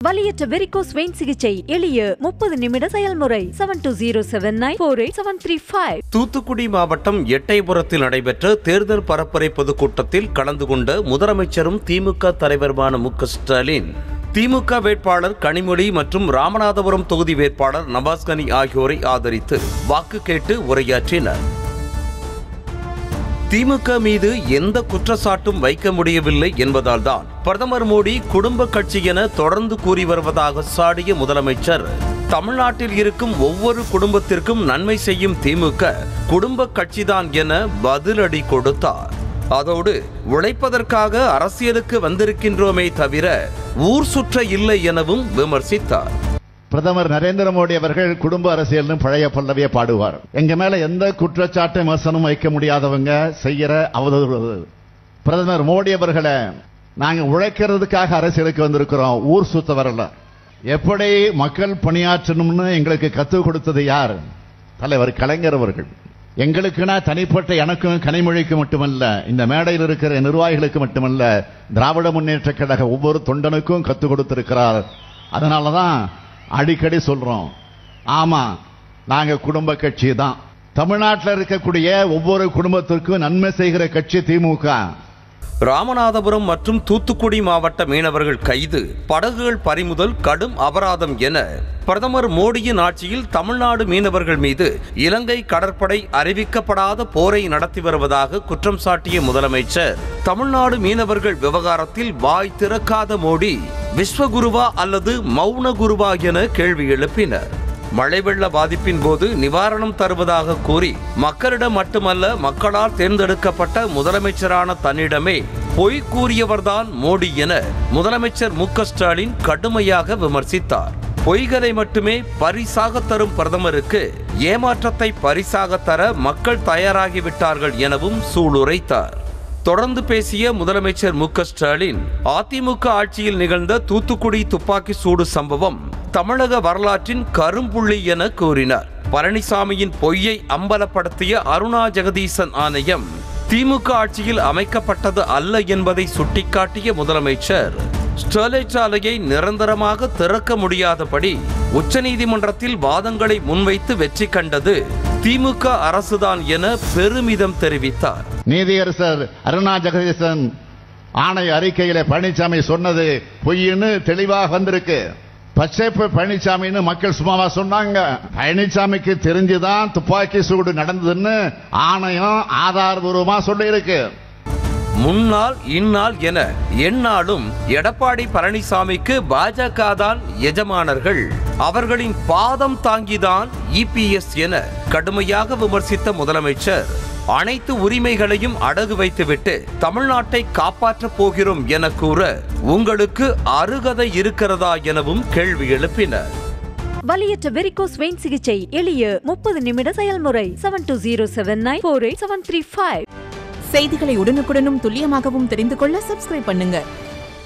வலியற்ற varicose vein சிகிச்சை எளிய 30 நிமிட செயல்முறை 7209487335. தூத்துக்குடி மாவட்டம் எட்டயபுரத்தில் நடைபெற்ற தேர்தல் பரப்புரை பொதுக்கூட்டத்தில் கலந்து கொண்ட முதலமைச்சரும் திமுக தலைவருமான மு.க. ஸ்டாலின் திமுக வேட்பாளர் கனிமொழி மற்றும் ராமநாதபுரம் தொகுதி வேட்பாளர் நவாஸ்கனி ஆகியோரை ஆதரித்து வாக்கு கேட்டு உரையாற்றினர். திமுக மீது எந்த குற்றச்சாட்டும் வைக்க முடியவில்லை என்பதால் தான் பிரதமர் மோடி குடும்ப கட்சி என தொடர்ந்து கூறி வருவதாக சாடிய முதலமைச்சர், தமிழ்நாட்டில் இருக்கும் ஒவ்வொரு குடும்பத்திற்கும் நன்மை செய்யும் திமுக குடும்ப கட்சிதான் என பதிலடி கொடுத்தார். அதோடு உழைப்பதற்காக அரசியலுக்கு வந்திருக்கின்றோமே தவிர ஊர் சுற்ற இல்லை எனவும் விமர்சித்தார். பிரதமர் நரேந்திர மோடி அவர்கள் குடும்ப அரசியல் பழைய பல்லவியை பாடுவார். எங்க மேல எந்த குற்றச்சாட்டு விமர்சனம் வைக்க முடியாதவங்க செய்யற அவதூறு. பிரதமர் மோடி அவர்களை நாங்க உழைக்கிறதுக்காக அரசியலுக்கு வந்திருக்கிறோம், ஊர் சுத்த வரல. எப்படி மக்கள் பணியாற்றணும்னு எங்களுக்கு கற்றுக் கொடுத்தது யார்? தலைவர் கலைஞர் அவர்கள். எங்களுக்குனா தனிப்பட்ட எனக்கும் கனிமொழிக்கு மட்டுமல்ல, இந்த மேடையில் இருக்கிற நிர்வாகிகளுக்கு மட்டுமல்ல, திராவிட முன்னேற்ற கழக ஒவ்வொரு தொண்டனுக்கும் கற்றுக் கொடுத்திருக்கிறார். அதனாலதான் அடிக்கடி சொல்றோம், ஆமா நாங்க குடும்ப கட்சி தான். தமிழ்நாட்டில் இருக்கக்கூடிய ஒவ்வொரு குடும்பத்திற்கும் நன்மை செய்கிற கட்சி திமுக. ராமநாதபுரம் மற்றும் தூத்துக்குடி மாவட்ட மீனவர்கள் கைது, படகுகள் பறிமுதல், கடும் அபராதம் என பிரதமர் மோடியின் ஆட்சியில் தமிழ்நாடு மீனவர்கள் மீது இலங்கை கடற்படை அறிவிக்கப்படாத போரை நடத்தி வருவதாக குற்றம் சாட்டிய முதலமைச்சர், தமிழ்நாடு மீனவர்கள் விவகாரத்தில் வாய் திறக்காத மோடி விஸ்வகுருவா அல்லது மௌன குருவா என கேள்வி எழுப்பினர். மழை வெள்ள பாதிப்பின் போது நிவாரணம் தருவதாக கூறி மக்களிடம் மட்டுமல்ல, மக்களால் தேர்ந்தெடுக்கப்பட்ட முதலமைச்சரான தன்னிடமே பொய் கூறியவர்தான் மோடி என முதலமைச்சர் மு.க. ஸ்டாலின் கடுமையாக விமர்சித்தார். பொய்களை மட்டுமே பரிசாக தரும் பிரதமருக்கு ஏமாற்றத்தை பரிசாக தர மக்கள் தயாராகிவிட்டார்கள் எனவும் சூளுரைத்தார். தொடர்ந்து பேசிய முதலமைச்சர் மு.க. ஸ்டாலின், அதிமுக ஆட்சியில் நிகழ்ந்த தூத்துக்குடி துப்பாக்கி சூடு சம்பவம் தமிழக வரலாற்றின் கரும்புள்ளி என கூறினார். பழனிசாமியின் பொய்யை அம்பலப்படுத்திய அருணா ஜெகதீசன் ஆணையம் திமுக ஆட்சியில் அமைக்கப்பட்டது அல்ல என்பதை சுட்டிக்காட்டிய முதலமைச்சர், ஸ்டெர்லைட் ஆலையை நிரந்தரமாக திறக்க முடியாதபடி உச்சநீதிமன்றத்தில் வாதங்களை முன்வைத்து வெற்றி கண்டது திமுக அரசுதான் என பெருமிதம் தெரிவித்தார். நீதியரசர் அருணா ஜெகதீசன் ஆணை அறிக்கையில பழனிசாமி சொன்னது பொய்ன்னு தெளிவாக வந்திருக்கு. பச்சைப்பு பழனிசாமின்னு மக்கள் சும்மாவா சொன்னாங்க? பழனிசாமிக்கு தெரிஞ்சுதான் துப்பாக்கி சூடு நடந்ததுன்னு ஆணையம் ஆதாரபூர்வமா சொல்லி இருக்கு. முன்னாள் இந்நாள் என எந்நாளும் எடப்பாடி பழனிசாமிக்கு பாஜக தான் எஜமானர்கள், அவர்களின் பாதம் தாங்கிதான் இபிஎஸ் என கடுமையாக விமர்சித்த முதலமைச்சர், அனைத்து உரிமைகளையும் அடகு வைத்துவிட்டு தமிழ்நாட்டை காப்பாற்றப் போகிறோம் என கூற உங்களுக்கு அருகதை இருக்கிறதா எனவும் கேள்வி எழுப்பினர். வலியற்ற வெரிகோஸ் வெயின் சிகிச்சை எளிய 30 நிமிட செயல்முறை 7209487335. செய்திகளை உடனுக்குடனும் துல்லியமாகவும் தெரிந்து கொள்ள சப்ஸ்கிரைப் பண்ணுங்க.